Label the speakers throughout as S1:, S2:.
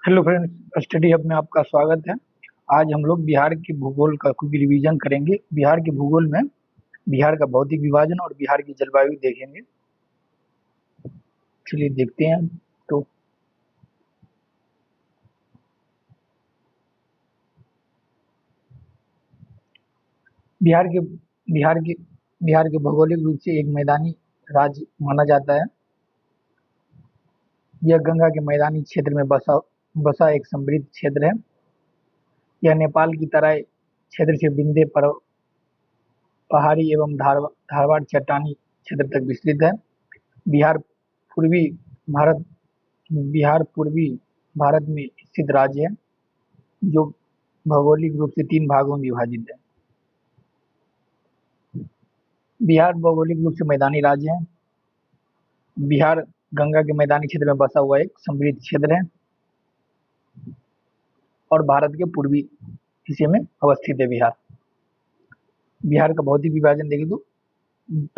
S1: Hello friends, study hub में आपका स्वागत है। आज हम लोग बिहार के भूगोल का कुछ रिवीजन करेंगे। बिहार के भूगोल में बिहार का भौतिक विभाजन और बिहार की जलवायु देखेंगे। चलिए देखते हैं। तो बिहार के बिहार के बिहार के भौगोलिक रूप से एक मैदानी राज्य माना जाता है। यह गंगा के मैदानी क्षेत्र में बसा बसा एक समृद्ध क्षेत्र है। यह नेपाल की तरह क्षेत्र से विंध्य पर पहाड़ी एवं धारवाड़ चट्टानी क्षेत्र तक विस्तृत है। बिहार पूर्वी भारत बिहार पूर्वी भारत में स्थित राज्य है, जो भौगोलिक रूप से 3 भागों में विभाजित है। बिहार भौगोलिक रूप से मैदानी राज्य है। बिहार गंगा के मैदानी क्षेत्र में बसा हुआ एक समृद्ध क्षेत्र है और भारत के पूर्वी हिस्से में अवस्थित है। बिहार का भौतिक विभाजन देखें तो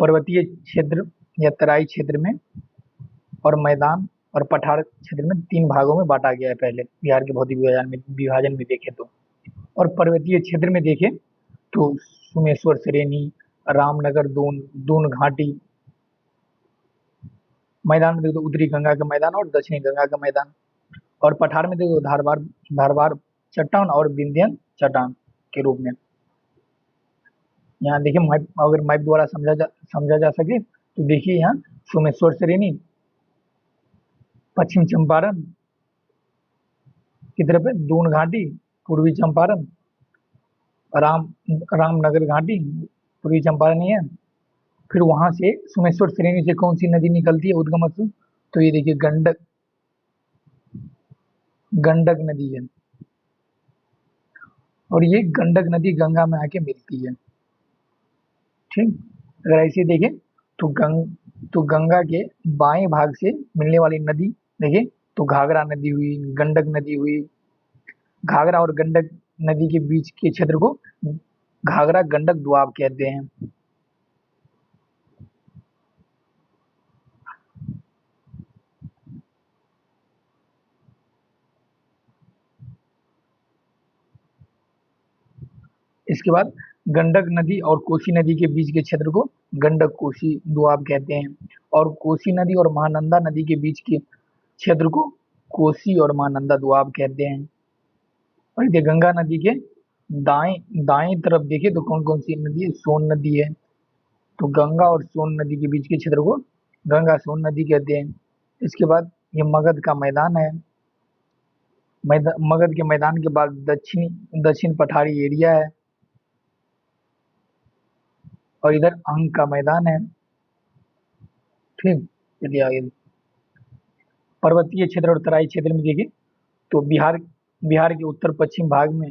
S1: पर्वतीय क्षेत्र या तराई क्षेत्र में और मैदान और पठार क्षेत्र में 3 भागों में बांटा गया है। पहले बिहार के भौतिक विभाजन में देखें तो, और पर्वतीय क्षेत्र में देखें तो सोमेश्वर श्रेणी, रामनगर, दून घाटी। मैदान में देखो तो उत्तरी गंगा का मैदान और दक्षिणी गंगा का मैदान, और पठार में देखो धारवाड़ चट्टान और विंध्यन चट्टान के रूप में। यहाँ देखिए अगर मैप द्वारा समझा जा सके तो देखिए यहाँ सोमेश्वर श्रेणी पश्चिम चंपारण की तरफ है, दून घाटी पूर्वी चंपारण, रामनगर घाटी पूर्वी चंपारण ही है। फिर वहां से सोमेश्वर श्रेणी से कौन सी नदी निकलती है उद्गम स्थल, तो ये देखिए गंडक नदी है, और ये गंडक नदी गंगा में आके मिलती है। ठीक, अगर ऐसे देखें तो गंगा के बाएं भाग से मिलने वाली नदी देखें तो घाघरा नदी हुई, गंडक नदी हुई। घाघरा और गंडक नदी के बीच के क्षेत्र को घाघरा गंडक दोआब कहते हैं। इसके बाद गंडक नदी और कोसी नदी के बीच के क्षेत्र को गंडक कोसी दोआब कहते हैं, और कोसी नदी और महानंदा नदी के बीच के क्षेत्र को कोसी और महानंदा दोआब कहते हैं। और ये गंगा नदी के दाएं दाएं तरफ देखें तो कौन कौन सी नदी है, सोन नदी है, तो गंगा और सोन नदी के बीच के क्षेत्र को गंगा सोन नदी कहते हैं। इसके बाद ये मगध का मैदान है। मगध के मैदान के बाद दक्षिण पठारी एरिया है, और इधर अंग का मैदान है। ठीक, चलिए आगे। पर्वतीय क्षेत्र और तराई क्षेत्र में देखिए तो बिहार के उत्तर पश्चिम भाग में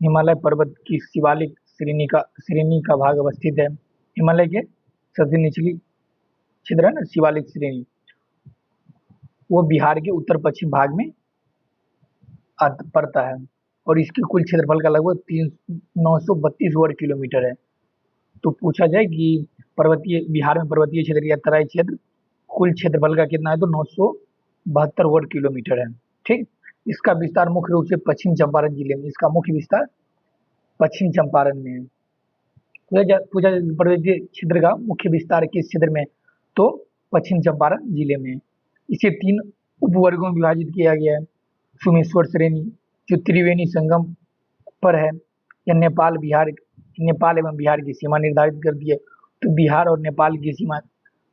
S1: हिमालय पर्वत की शिवालिक श्रेणी का भाग अवस्थित है। हिमालय के सबसे निचली क्षेत्र है ना शिवालिक श्रेणी, वो बिहार के उत्तर पश्चिम भाग में पड़ता है, और इसके कुल क्षेत्रफल का लगभग 932 वर्ग किलोमीटर है। तो पूछा जाए कि बिहार में पर्वतीय क्षेत्र या तराई क्षेत्र कुल क्षेत्रफल का कितना है, तो 972 वर्ग किलोमीटर है। ठीक, इसका विस्तार मुख्य रूप से पश्चिम चंपारण जिले में, इसका मुख्य विस्तार पश्चिम चंपारण में है। पूछा जाए पर्वतीय क्षेत्र का मुख्य विस्तार किस क्षेत्र में, तो पश्चिम चंपारण जिले में। इसे 3 उपवर्गों में विभाजित किया गया है। सोमेश्वर श्रेणी जो त्रिवेणी संगम पर है, यह नेपाल एवं बिहार की सीमा निर्धारित करती है। तो बिहार और नेपाल की सीमा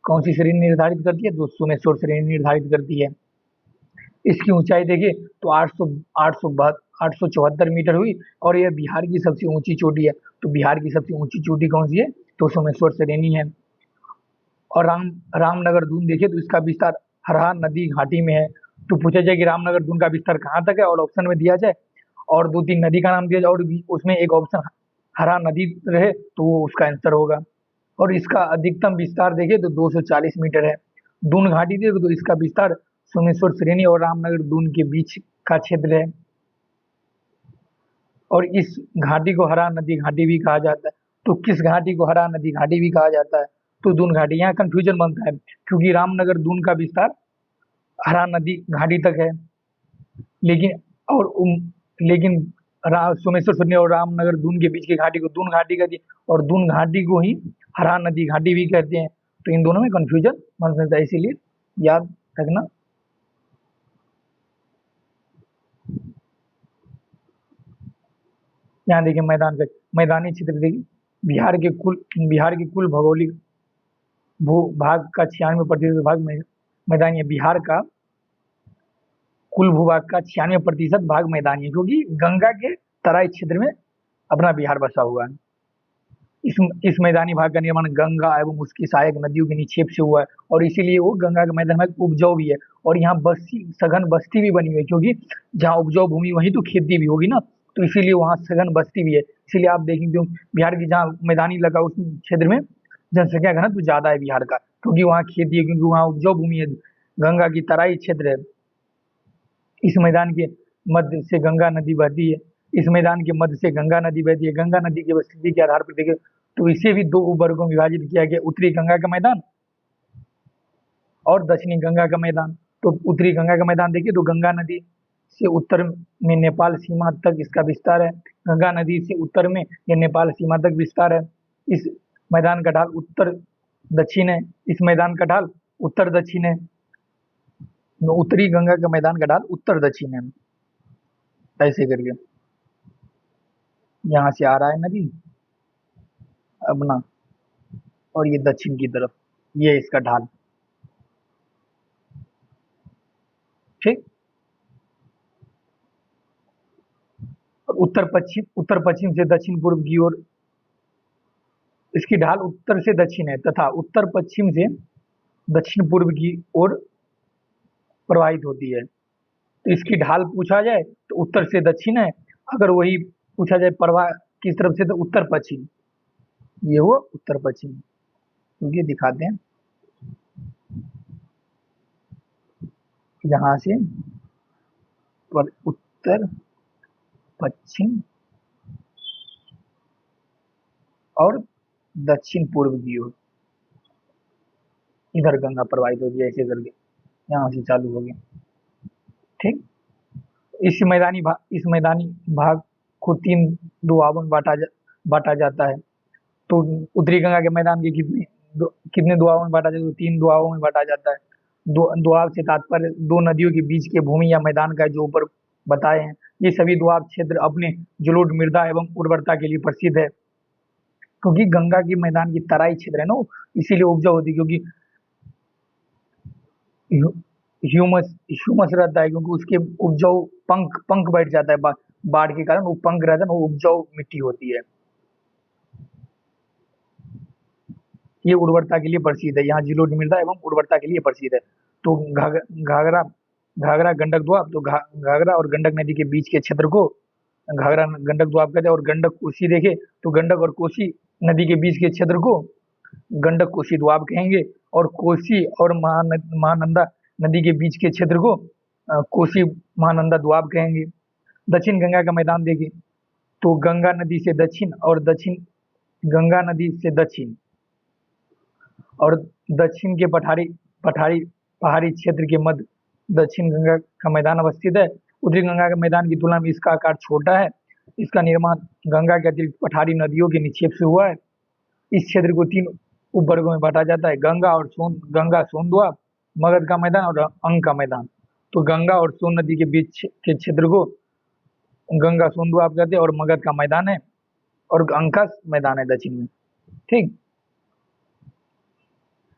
S1: कौन सी श्रेणी निर्धारित करती है, तो सोमेश्वर श्रेणी निर्धारित करती है। इसकी ऊंचाई देखिए तो 874 मीटर हुई, और यह बिहार की सबसे ऊंची चोटी है। तो बिहार की सबसे ऊंची चोटी कौन सी है, तो सोमेश्वर श्रेणी है। और रामनगर दून देखिए तो इसका विस्तार हरहा नदी घाटी में है। तो पूछा जाए कि रामनगर दून का विस्तार कहाँ तक है, और ऑप्शन में दिया जाए और 2-3 नदी का नाम दिया जाए और उसमें एक ऑप्शन हरा नदी रहे तो वो उसका आंसर होगा। और इसका अधिकतम विस्तार देखिए तो 240 मीटर है। दून घाटी देखो तो इसका विस्तार सोमेश्वर श्रेणी और रामनगर दून के बीच का क्षेत्र है, और इस घाटी को हरा नदी घाटी भी कहा जाता है। तो किस घाटी को हरा नदी घाटी भी कहा जाता है, तो दून घाटी। यहाँ कंफ्यूजन बनता है क्योंकि रामनगर दून का विस्तार हरा नदी घाटी तक है, लेकिन और लेकिन सोमेश्वर सुरनी और रामनगर दून के बीच की घाटी को दून घाटी कहती है, और दून घाटी को ही हरा नदी घाटी भी कहते हैं। तो इन दोनों में कंफ्यूजन बन सकता है, इसीलिए याद रखना। यहाँ देखिए मैदान का मैदानी क्षेत्र देखिए, बिहार के कुल भौगोलिक भू भाग का 96% भाग मैदानी है। बिहार का कुल भूभाग का 96% भाग मैदानी है, क्योंकि गंगा के तराई क्षेत्र में अपना बिहार बसा हुआ है। इस मैदानी भाग का निर्माण गंगा एवं उसकी सहायक नदियों के निक्षेप से हुआ है, और इसीलिए वो गंगा के मैदान में उपजाऊ भी है, और यहाँ सघन बस्ती भी बनी हुई है, क्योंकि जहाँ उपजाऊ भूमि वहीं तो खेती भी होगी ना, तो इसीलिए वहाँ सघन बस्ती भी है। इसीलिए आप देखेंगे बिहार की जहाँ मैदानी इलाका उस क्षेत्र में जनसंख्या घनत्व ज्यादा है बिहार का, क्योंकि वहाँ खेती है, क्योंकि वहाँ उपजाऊ भूमि है, गंगा की तराई क्षेत्र है। इस मैदान के मध्य से गंगा नदी बहती है। इस मैदान के मध्य से गंगा नदी बहती है। गंगा नदी की स्थिति के आधार पर देखें तो इसे भी दो उपवर्गों में विभाजित किया गया, उत्तरी गंगा का मैदान और दक्षिणी गंगा का मैदान। तो उत्तरी गंगा का मैदान देखिए, तो गंगा नदी से उत्तर में नेपाल सीमा तक इसका विस्तार है। गंगा नदी से उत्तर में ये नेपाल सीमा तक विस्तार है। इस मैदान का ढाल उत्तर दक्षिण है। इस मैदान का ढाल उत्तर दक्षिण है। उत्तरी गंगा का मैदान का ढाल उत्तर दक्षिण है। ऐसे करके यहाँ से आ रहा है नदी अपना, और ये दक्षिण की तरफ, ये इसका ढाल। ठीक, उत्तर पश्चिम से दक्षिण पूर्व की ओर इसकी ढाल उत्तर से दक्षिण है, तथा उत्तर पश्चिम से दक्षिण पूर्व की ओर प्रवाहित होती है। तो इसकी ढाल पूछा जाए तो उत्तर से दक्षिण है, अगर वही पूछा जाए प्रवाह किस तरफ से, तो उत्तर पश्चिम। ये वो उत्तर पश्चिम, क्योंकि दिखाते हैं यहाँ से पर उत्तर पश्चिम और दक्षिण पूर्व की ओर इधर गंगा प्रवाहित होगी, ऐसे करके यहाँ से चालू हो गया। ठीक, इस मैदानी भाग को 3 दुआबों में बांटा जाता है। तो उत्तरी गंगा के मैदान के कितने दुआबों में बांटा जाता है, तो 3 दुआबों में बांटा जाता है। दुआब से तात्पर्य दो नदियों के बीच के भूमि या मैदान का, जो ऊपर बताए हैं। ये सभी दुआब क्षेत्र अपने जलोढ़ मृदा एवं उर्वरता के लिए प्रसिद्ध है, क्योंकि गंगा की मैदान की तराई क्षेत्र है ना, इसीलिए उपजाऊ होती है, क्योंकि ह्यूमस रहता है, क्योंकि उसके उपजाऊ पंख बैठ जाता है, बाढ़ के कारण वो पंख रहता है ना, वो उपजाऊ मिट्टी होती है। ये उर्वरता के लिए प्रसिद्ध है, यहाँ जलोढ़ मृदा एवं उर्वरता के लिए प्रसिद्ध है। तो घाघरा घाघरा गंडक दोआब, तो घाघरा और गंडक नदी के बीच के क्षेत्र को घाघरा गंडक दोआब कहते हैं। और गंडक कोसी देखे तो गंडक और कोसी नदी के बीच के क्षेत्र को गंडक कोसी दोआब कहेंगे, और कोसी और महानंदा नदी के बीच के क्षेत्र को कोसी महानंदा दोआब कहेंगे। दक्षिण गंगा का मैदान देखें तो गंगा नदी से दक्षिण और दक्षिण के पहाड़ी क्षेत्र के मध्य दक्षिण गंगा का मैदान अवस्थित है। उत्तरी गंगा के मैदान की तुलना में इसका आकार छोटा है। इसका निर्माण गंगा के अतिरिक्त पठारी नदियों के निक्षेप से हुआ है। इस क्षेत्र को 3 उपवर्गों में बांटा जाता है, गंगा सोन दोआब, मगध का मैदान और अंग का मैदान। तो गंगा और सोन नदी के बीच के क्षेत्र को गंगा सोन दोआब कहते हैं, और मगध का मैदान है, और अंग का मैदान है दक्षिण में। ठीक,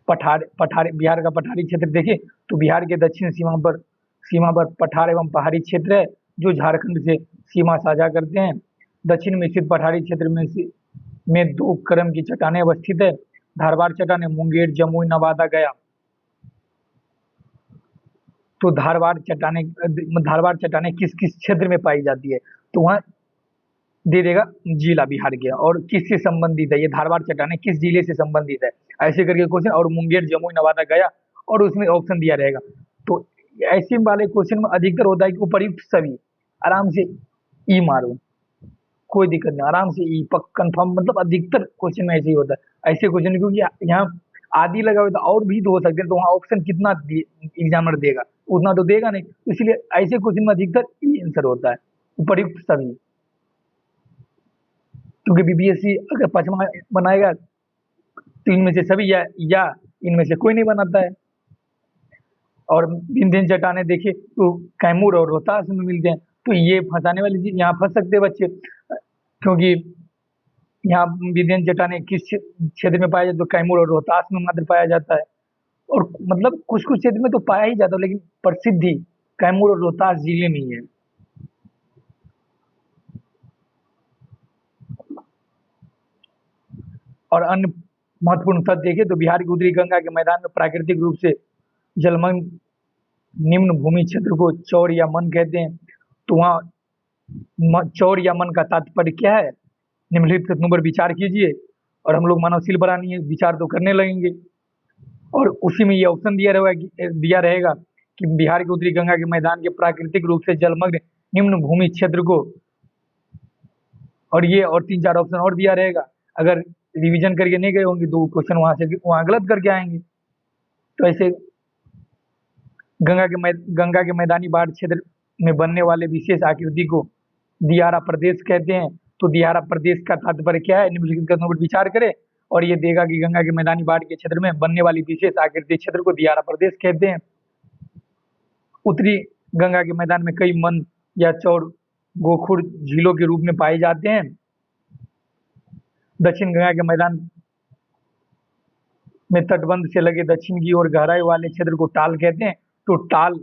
S1: बिहार का पठारी क्षेत्र देखें तो बिहार के दक्षिण सीमा पर पठार एवं पहाड़ी क्षेत्र है, जो झारखंड से सीमा साझा करते हैं। दक्षिण में स्थित पठारी क्षेत्र में 2 क्रम की चट्टानें अवस्थित है, धारवाड़ चट्टानें, मुंगेर, जमुई, नवादा, गया। तो धारवाड़ चट्टानें किस किस क्षेत्र में पाई जाती है, तो वहाँ दे देगा जिला बिहार के, और किससे संबंधित है, ये धारवाड़ चट्टानें किस जिले से संबंधित है, ऐसे करके क्वेश्चन। और मुंगेर, जमुई, नवादा, गया, और उसमें ऑप्शन दिया रहेगा। तो ऐसे वाले क्वेश्चन में अधिकतर होता है कि उपयुक्त सभी, आराम से ई मारो, कोई दिक्कत नहीं, आराम से ई कंफर्म, मतलब अधिकतर क्वेश्चन में ऐसे ही होता है। ऐसे क्वेश्चन क्योंकि यहाँ आदि लगा हुआ था, और भी तो हो सकते हैं, तो वहाँ ऑप्शन कितना एग्जामिनर देगा, उतना तो देगा नहीं, इसलिए ऐसे क्वेश्चन में अधिकतर आंसर होता है, उपर्युक्त सभी। क्योंकि बीपीएससी अगर 5वां बनाएगा तो इनमें से सभी या इनमें से कोई नहीं बनाता है। और विंध्यन चट्टाने देखे तो कैमूर और रोहतास में मिलते हैं, तो ये फंसाने वाली चीज, यहाँ फंस सकते हैं बच्चे, क्योंकि यहाँ विंध्यन चट्टाने किस क्षेत्र में पाया जाता है, तो कैमूर और रोहतास में मात्र पाया जाता है। और मतलब कुछ कुछ क्षेत्र में तो पाया ही जाता है, लेकिन प्रसिद्धि कैमूर और रोहतास जिले में ही है। और अन्य महत्वपूर्ण तथ्य देखें तो बिहार की उत्तरी गंगा के मैदान में प्राकृतिक रूप से जलमग्न निम्न भूमि क्षेत्र को चौर या मन कहते हैं। तो वहाँ चौर या मन का तात्पर्य क्या है, निम्नलिखित कथनों पर विचार कीजिए। और हम लोग मानवशील प्राणी है, विचार तो करने लगेंगे। और उसी में ये ऑप्शन दिया रहेगा कि बिहार के उत्तरी गंगा के मैदान के प्राकृतिक रूप से जलमग्न निम्न भूमि क्षेत्र को, और ये और 3-4 ऑप्शन और दिया रहेगा। अगर रिवीजन करके नहीं गए होंगे तो क्वेश्चन वहां गलत करके आएंगे। तो ऐसे गंगा के मैदानी बाढ़ क्षेत्र में बनने वाले विशेष आकृति को दियारा प्रदेश कहते हैं। तो दियारा प्रदेश का तात्पर्य क्या है, निम्नलिखित कथनों पर विचार करें और ये देगा कि गंगा के मैदानी बाढ़ के क्षेत्र में बनने वाली विशेष आकृति क्षेत्र को दियारा प्रदेश कहते हैं। उत्तरी गंगा के मैदान में कई मन या चौर गोखुर झीलों के रूप में पाए जाते हैं। दक्षिण गंगा के मैदान में तटबंध से लगे दक्षिण की ओर गहराई वाले क्षेत्र को टाल कहते हैं। तो टाल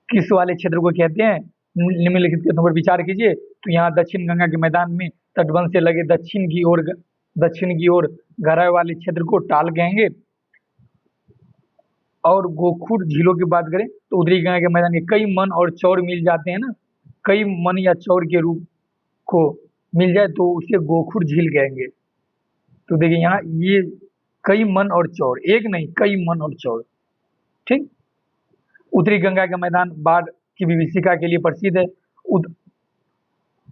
S1: किस वाले क्षेत्र को कहते हैं, निम्नलिखित कथनों पर विचार कीजिए। तो यहाँ दक्षिण गंगा के मैदान में तटबंध से लगे दक्षिण की ओर गहराई वाले क्षेत्र को टाल कहेंगे। और गोखुर झीलों की बात करें तो उत्तरी गंगा के मैदान में कई मन और चौर मिल जाते हैं ना, कई मन या चौर के रूप को मिल जाए तो उसे गोखुर झील कहेंगे। तो देखिए यहाँ ये कई मन और चौर, एक नहीं कई मन और चौर, ठीक। उत्तरी गंगा का मैदान बाढ़ की विभीषिका के लिए प्रसिद्ध है।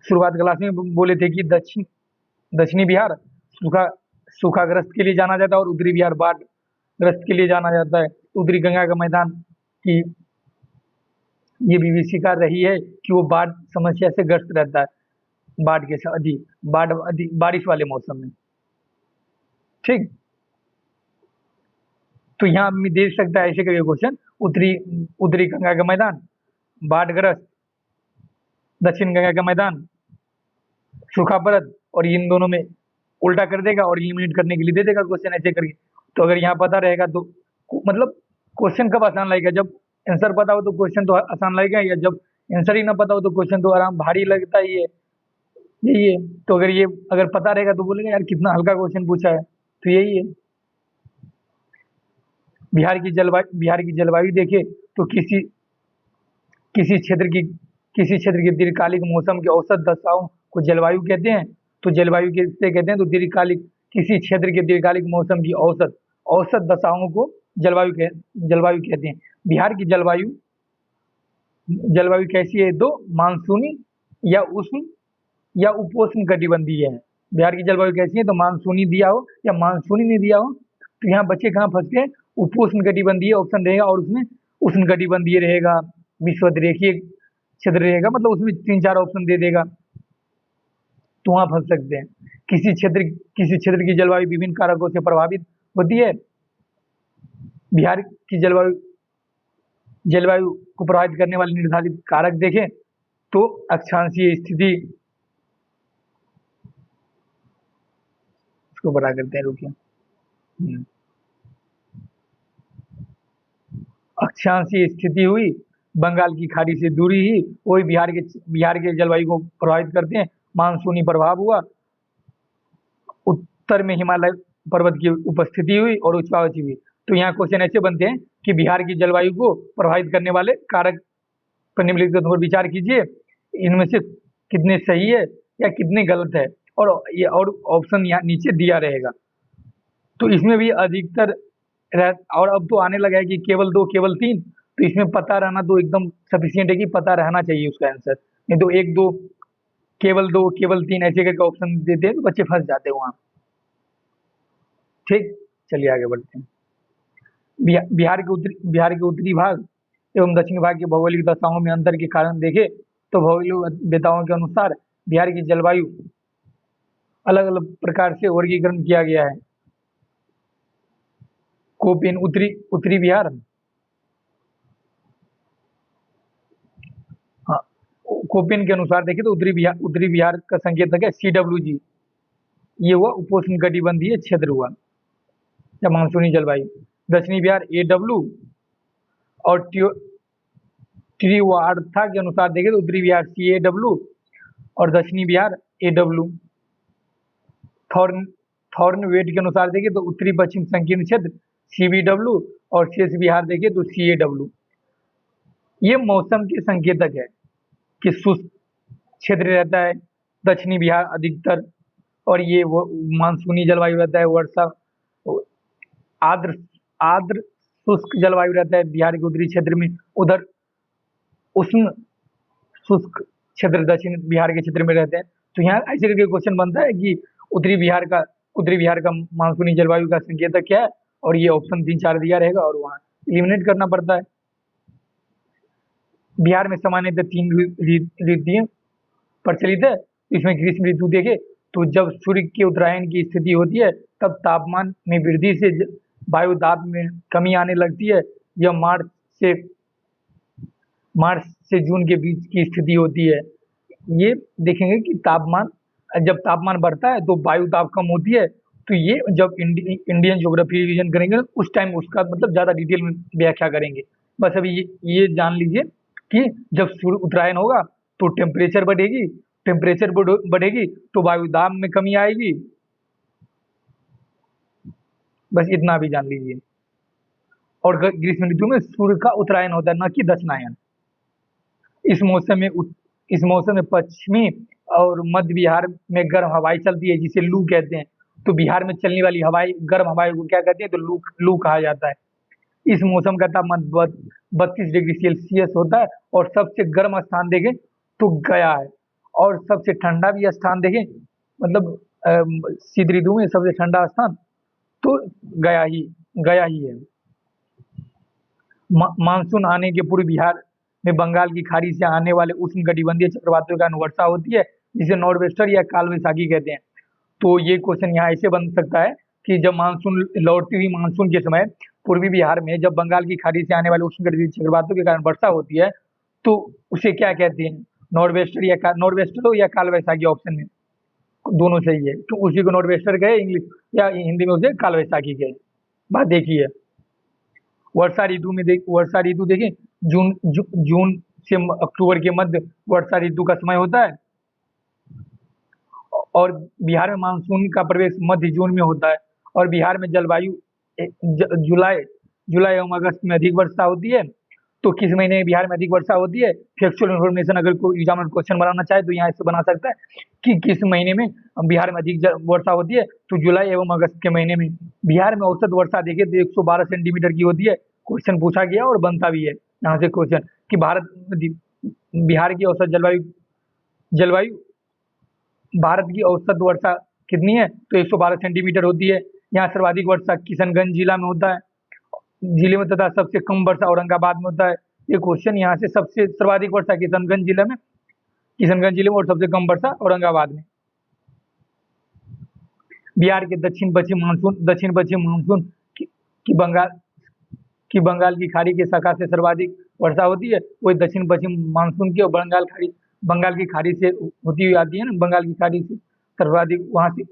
S1: शुरुआत क्लास में बोले थे कि दक्षिणी बिहार सूखाग्रस्त के लिए जाना जाता है और उत्तरी बिहार बाढ़ग्रस्त के लिए जाना जाता है। उत्तरी गंगा का मैदान की ये विभीषिका रही है कि वो बाढ़ समस्या से ग्रस्त रहता है, बारिश वाले मौसम में, ठीक। तो यहाँ आदमी देख सकता है ऐसे करके क्वेश्चन, उत्तरी गंगा का मैदान बाढ़ग्रस्त, दक्षिण गंगा का मैदान सूखा परत, और इन दोनों में उल्टा कर देगा और एलिमिनेट करने के लिए दे देगा क्वेश्चन ऐसे करके। तो अगर यहाँ पता रहेगा तो मतलब क्वेश्चन कब आसान लगेगा, जब आंसर पता हो तो क्वेश्चन तो आसान लगेगा, या जब आंसर ही ना पता हो तो क्वेश्चन तो आराम भारी लगता ही है, यही है। तो अगर पता रहेगा तो बोलेगा यार कितना हल्का क्वेश्चन पूछा है, तो यही है। बिहार की जलवायु देखे तो किसी क्षेत्र की दीर्घकालिक मौसम की औसत दशाओं को जलवायु कहते हैं। तो जलवायु किससे कहते हैं, तो किसी क्षेत्र के दीर्घकालिक मौसम की औसत दशाओं को जलवायु कहते हैं। बिहार की जलवायु कैसी है, तो मानसूनी या उष्ण या उपोष्ण कटिबंधीय है। बिहार की जलवायु कैसी है, तो मानसूनी दिया हो या मानसूनी नहीं दिया हो, तो यहाँ बच्चे कहाँ फंसते हैं, उपोष्ण कटिबंधीय ऑप्शन रहेगा और उसमें उष्ण कटिबंधीय रहेगा, विषुवतरेखीय क्षेत्र रहेगा, मतलब उसमें 3-4 ऑप्शन दे देगा, तो वहां फंस सकते हैं। किसी क्षेत्र की जलवायु विभिन्न कारकों से प्रभावित होती है। बिहार की जलवायु को प्रभावित करने वाले निर्धारित कारक देखें तो अक्षांशीय स्थिति, इसको बड़ा करते हैं, रुकिए। अक्षांशीय स्थिति हुई, बंगाल की खाड़ी से दूरी ही, वही बिहार के जलवायु को प्रभावित करते हैं। मानसूनी प्रभाव हुआ, उत्तर में हिमालय पर्वत की उपस्थिति हुई और उच्चावची हुई। तो यहाँ क्वेश्चन ऐसे बनते हैं कि बिहार की जलवायु को प्रभावित करने वाले कारक पर निम्नलिखित पर विचार कीजिए, इनमें से कितने सही है या कितने गलत है, और ऑप्शन यहाँ नीचे दिया रहेगा। तो इसमें भी अधिकतर और अब तो आने लगा है कि केवल 2 केवल 3, तो इसमें पता रहना तो एकदम सफिशियंट है कि पता रहना चाहिए उसका आंसर, नहीं तो 1 2 केवल 2 केवल 3 ऐसे करके ऑप्शन देते हैं तो बच्चे फंस जाते हैं वहां, ठीक। चलिए आगे बढ़ते हैं। बिहार के उत्तरी भाग एवं दक्षिणी भाग की भौगोलिक दशाओं में अंतर के कारण देखें तो भौगोलिक वेताओं के अनुसार बिहार की जलवायु अलग अलग प्रकार से वर्गीकरण किया गया है। कोपेन उत्तरी उत्तरी बिहार, हाँ, कोपेन के अनुसार देखें तो उत्तरी बिहार का संकेतक है CWG। ये हुआ उपोष्ण कटिबंधीय क्षेत्र हुआ या मानसूनी जलवायु। दक्षिणी बिहार AW और त्रिवार्था के अनुसार देखें तो उत्तरी बिहार CAW और दक्षिणी बिहार AW। थॉर्न वेट के अनुसार देखें तो उत्तरी पश्चिम संकीर्ण क्षेत्र CBW और शेष बिहार देखें तो CAW। ये मौसम के संकेतक है कि शुष्क क्षेत्र रहता है दक्षिणी बिहार अधिकतर, और ये वो मानसूनी जलवायु रहता है, वर्षा आर्द्र आर्द्र शुष्क जलवायु रहता है बिहार के उत्तरी क्षेत्र में। उधर उष्ण शुष्क क्षेत्र दक्षिण बिहार के क्षेत्र में रहते हैं। तो यहाँ ऐसे करके क्वेश्चन बनता है कि उत्तरी बिहार का मानसूनी जलवायु का संकेतक क्या है, और ये ऑप्शन 3 4 दिया रहेगा और वहाँ एलिमिनेट करना पड़ता है। बिहार में सामान्यतः 3 ऋतुएं प्रचलित है। इसमें ग्रीष्म ऋतु देखे तो जब सूर्य के उत्तरायण की स्थिति होती है तब तापमान में वृद्धि से वायु दाब में कमी आने लगती है। यह मार्च से जून के बीच की स्थिति होती है। ये देखेंगे कि जब तापमान बढ़ता है तो वायु दाब कम होती है। तो ये जब इंडियन ज्योग्राफी रिवीजन करेंगे उस टाइम उसका मतलब ज़्यादा डिटेल में व्याख्या करेंगे। बस अभी ये जान लीजिए कि जब सूर्य उत्तरायण होगा तो टेम्परेचर बढ़ेगी तो वायु दाब में कमी आएगी। बस इतना भी जान लीजिए। और ग्रीष्म ऋतु में सूर्य का उत्तरायण होता है, न कि दक्षिणायन। इस मौसम में पश्चिमी और मध्य बिहार में गर्म हवाएं चलती है जिसे लू कहते हैं। तो बिहार में चलने वाली गर्म हवाएं को क्या कहते हैं, तो लू कहा जाता है। इस मौसम का तापमान 32 डिग्री सेल्सियस होता है। और सबसे गर्म स्थान देखें तो गया है, और सबसे ठंडा भी स्थान देखें मतलब शीत ऋतु में सबसे ठंडा स्थान तो गया ही है। मानसून आने के पूर्व बिहार में बंगाल की खाड़ी से आने वाले उष्णकटिबंधीय चक्रवातों के कारण वर्षा होती है जिसे नॉर्वेस्टर या काल वैशाखी कहते हैं। तो ये क्वेश्चन यहाँ ऐसे बन सकता है कि जब लौटती हुई मानसून के समय पूर्वी बिहार में जब बंगाल की खाड़ी से आने वाले उष्णकटिबंधीय चक्रवातों के कारण वर्षा होती है तो उसे क्या कहते हैं, नॉर्वेस्टर या काल वैशाखी। ऑप्शन में दोनों सही है, तो उसी को नॉर्वेस्टर कहे इंग्लिश या हिंदी में उसे काल वैशाखी कहे। बात देखिए वर्षा ऋतु देखें जून से अक्टूबर के मध्य वर्षा ऋतु का समय होता है। और बिहार में मानसून का प्रवेश मध्य जून में होता है। और बिहार में जलवायु जुलाई एवं अगस्त में अधिक वर्षा होती है। तो किस महीने में बिहार में अधिक वर्षा होती है, फैक्चुअल इन्फॉर्मेशन अगर कोई एग्जामिनर क्वेश्चन बनाना चाहे तो यहाँ से बना सकता है कि किस महीने में बिहार में अधिक वर्षा होती है। तो जुलाई एवं अगस्त के महीने में बिहार में औसत वर्षा देखें तो 112 सेंटीमीटर की होती है। क्वेश्चन पूछा गया और बनता भी है यहाँ से क्वेश्चन कि बिहार की औसत जलवायु भारत की औसत वर्षा कितनी है, तो 112 सेंटीमीटर होती है। यहाँ सर्वाधिक वर्षा किशनगंज जिला में होता है जिले में, तथा सबसे कम वर्षा औरंगाबाद में होता है। ये क्वेश्चन यहाँ से सबसे सर्वाधिक वर्षा किशनगंज जिले में और सबसे कम वर्षा औरंगाबाद में। बिहार के दक्षिण पश्चिम मानसून की बंगाल की खाड़ी के शाखा से सर्वाधिक वर्षा होती है। वही दक्षिण पश्चिम मानसून की और बंगाल की खाड़ी से होती हुई आती है ना, बंगाल की खाड़ी से सर्वाधिक वहाँ से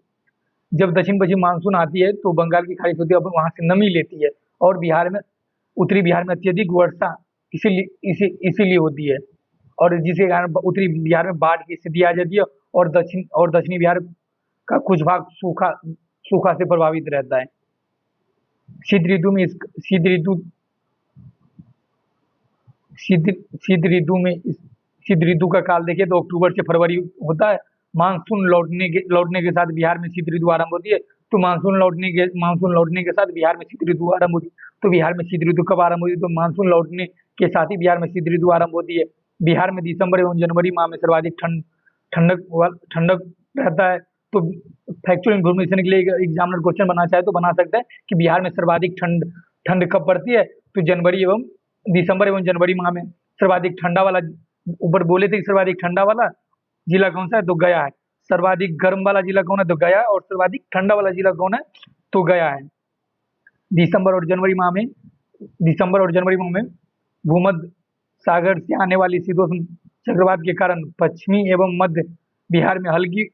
S1: जब दक्षिण पश्चिम मानसून आती है तो बंगाल की खाड़ी से होती है, वहाँ से नमी लेती है। और उत्तरी बिहार में अत्यधिक वर्षा इसीलिए होती है, और जिसके कारण उत्तरी बिहार में बाढ़ की स्थिति आ जाती है। और दक्षिणी बिहार का कुछ भाग सूखा से प्रभावित रहता है। शीत ऋतु का काल देखें तो अक्टूबर से फरवरी होता है। मानसून लौटने के साथ बिहार में शीत ऋतु आरंभ होती है। तो मानसून लौटने के साथ बिहार में शीत ऋतु आरंभ होती है। तो बिहार में शीत ऋतु कब आरंभ होती है, तो मानसून लौटने के साथ ही बिहार में शीत ऋतु आरंभ होती है। बिहार में दिसंबर एवं जनवरी माह में सर्वाधिक ठंडक रहता है। तो फैक्चुअल इन्फॉर्मेशन के लिए एग्जामिनर क्वेश्चन बना चाहे तो बना सकता है कि बिहार में सर्वाधिक ठंड कब पड़ती है, तो जनवरी एवं दिसंबर एवं जनवरी माह में सर्वाधिक ठंडा वाला, ऊपर बोले थे कि सर्वाधिक ठंडा वाला जिला कौन सा है, तो गया है। सर्वाधिक गर्म वाला जिला कौन है, तो गया है। और सर्वाधिक ठंडा वाला जिला कौन है, तो गया है। दिसंबर और जनवरी माह में भूमध्य सागर से आने वाली शीतोष्ण चक्रवात के कारण पश्चिमी एवं मध्य बिहार में हल्की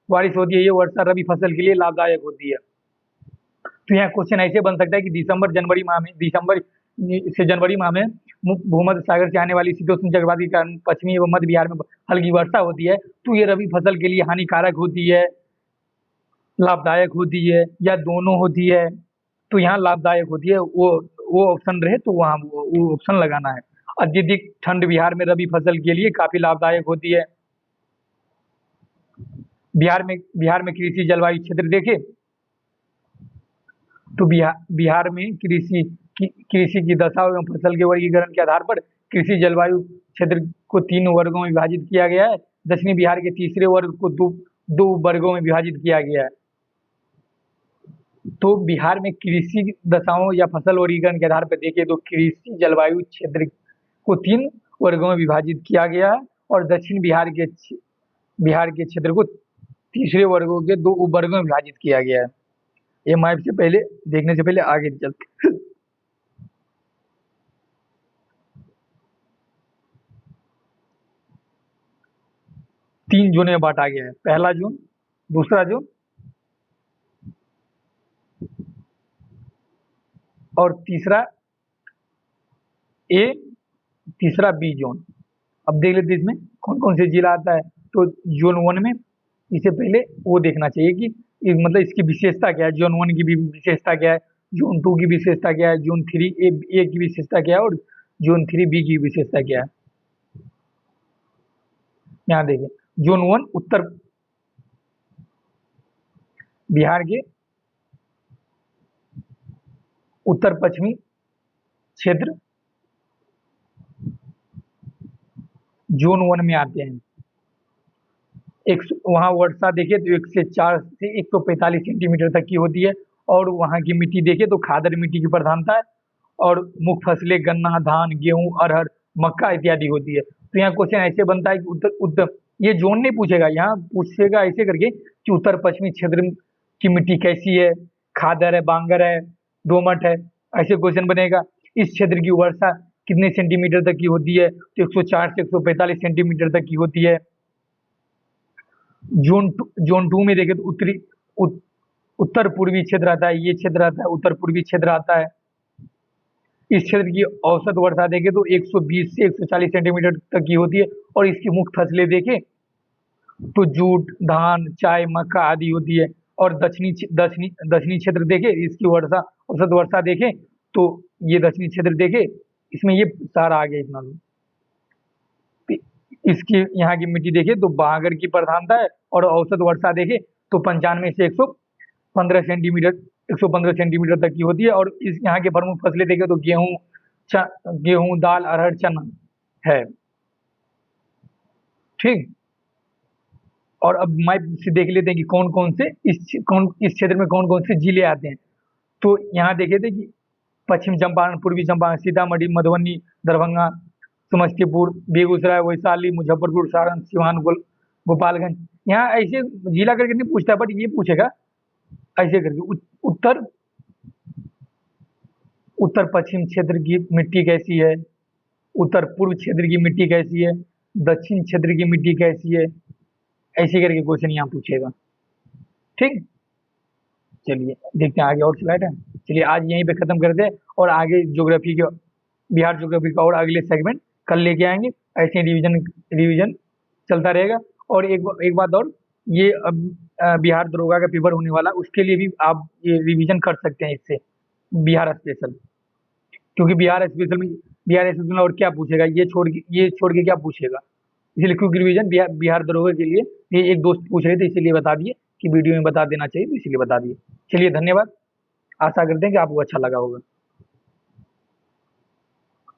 S1: बारिश होती है। ये वर्षा रबी फसल के लिए लाभदायक होती है। तो यहाँ क्वेश्चन ऐसे बन सकता है कि दिसंबर से जनवरी माह में भूमध्य सागर से आने वाली शीतोष्ण चक्रवात के कारण पश्चिमी एवं मध्य बिहार में हल्की वर्षा होती है। तो ये रबी फसल के लिए हानिकारक होती है, लाभदायक होती है, या दोनों होती है। तो यहाँ लाभदायक होती है, वो ऑप्शन रहे तो वहाँ वो ऑप्शन लगाना है। अत्यधिक ठंड बिहार में रबी फसल के लिए काफी लाभदायक होती है। बिहार में कृषि जलवायु क्षेत्र देखे तो बिहार में कृषि की दशा एवं फसल के वर्गीकरण के आधार पर कृषि जलवायु क्षेत्र को 3 वर्गों में विभाजित किया गया है। दक्षिणी बिहार के तीसरे वर्ग को दो वर्गों में विभाजित किया गया है। तो बिहार में कृषि दशाओं या फसल वर्गीकरण के आधार पर देखें तो कृषि जलवायु क्षेत्र को 3 वर्गों में विभाजित किया गया है, और दक्षिण बिहार के क्षेत्र को तीसरे वर्गों के 2 उपवर्गों में विभाजित किया गया है। ये मैप से पहले देखने से पहले आगे चलते 3 जोन में बांटा गया है। पहला जोन, दूसरा जोन और तीसरा ए, तीसरा बी जोन। अब देख लेते इसमें कौन कौन से जिला आता है। तो जोन 1 में इससे पहले वो देखना चाहिए कि मतलब इसकी विशेषता क्या है। जोन 1 की भी विशेषता क्या है, जोन 2 की विशेषता क्या है, जोन 3 ए की विशेषता क्या है, और जोन 3 बी की विशेषता क्या है। यहाँ देखिए, जोन 1 बिहार के उत्तर पश्चिमी क्षेत्र जोन 1 में आते हैं। वहाँ वर्षा देखे तो 104 से 145 सेंटीमीटर तक की होती है। और वहाँ की मिट्टी देखे तो खादर मिट्टी की प्रधानता है, और मुख्य फसलें गन्ना, धान, गेहूं, अरहर, मक्का इत्यादि होती है। तो यहाँ क्वेश्चन ऐसे बनता है कि उत्तर ये जोन नहीं पूछेगा, यहाँ पूछेगा ऐसे करके कि उत्तर पश्चिमी क्षेत्र की मिट्टी कैसी है, खादर है, बांगर है, दोमट है, ऐसे क्वेश्चन बनेगा। इस क्षेत्र की वर्षा कितने सेंटीमीटर तक की होती है, तो 104 से 145 सेंटीमीटर तक की होती है। जोन 2 में देखें तो उत्तर पूर्वी क्षेत्र आता है, ये क्षेत्र आता है, उत्तर पूर्वी क्षेत्र आता है। इस क्षेत्र की औसत वर्षा देखें तो 120 से 140 सेंटीमीटर तक की होती है। और इसकी मुख्य फसलें देखें तो जूट, धान, चाय, मक्का आदि होती है। और दक्षिणी क्षेत्र देखें, इसकी औसत वर्षा देखें तो ये दक्षिणी क्षेत्र देखें, इसमें ये सारा आ गया इतना। इसकी यहाँ की मिट्टी देखें तो बांगर की प्रधानता है, और औसत वर्षा देखें तो 95 से 115 सेंटीमीटर तक की होती है। और इस यहाँ के प्रमुख फसलें देखें तो गेहूं, दाल, अरहर, चना है। ठीक। और अब मैप से देख लेते हैं कि कौन कौन से इस क्षेत्र में कौन कौन से जिले आते हैं। तो यहाँ देखे थे कि पश्चिम चंपारण, पूर्वी चंपारण, सीतामढ़ी, मधुबनी, दरभंगा, समस्तीपुर, बेगूसराय, वैशाली, मुजफ्फरपुर, सारण, सिवान, गोपालगंज। यहाँ ऐसे जिला करके नहीं पूछता, बट ये पूछेगा ऐसे करके उत्तर पश्चिम क्षेत्र की मिट्टी कैसी है, उत्तर पूर्व क्षेत्र की मिट्टी कैसी है, दक्षिण क्षेत्र की मिट्टी कैसी है, ऐसे करके क्वेश्चन यहाँ पूछेगा। ठीक, चलिए देखते हैं आगे और स्लाइड है। चलिए आज यहीं पे खत्म करते हैं, और आगे ज्योग्राफी के बिहार ज्योग्राफी का और अगले सेगमेंट कल लेके आएंगे। ऐसे रिवीजन चलता रहेगा। और एक बात और, ये अब बिहार दरोगा का पेपर होने वाला, उसके लिए भी आप ये रिवीजन कर सकते हैं इससे, बिहार स्पेशल। क्योंकि बिहार स्पेशल में और क्या पूछेगा, ये छोड़ के क्या पूछेगा, इसलिए क्विक रिवीजन बिहार दरोगा के लिए ये एक दोस्त पूछ रहे थे, इसीलिए बता दिए कि वीडियो में बता देना चाहिए, तो इसलिए बता दिए। चलिए धन्यवाद, आशा करते हैं कि आपको अच्छा लगा होगा।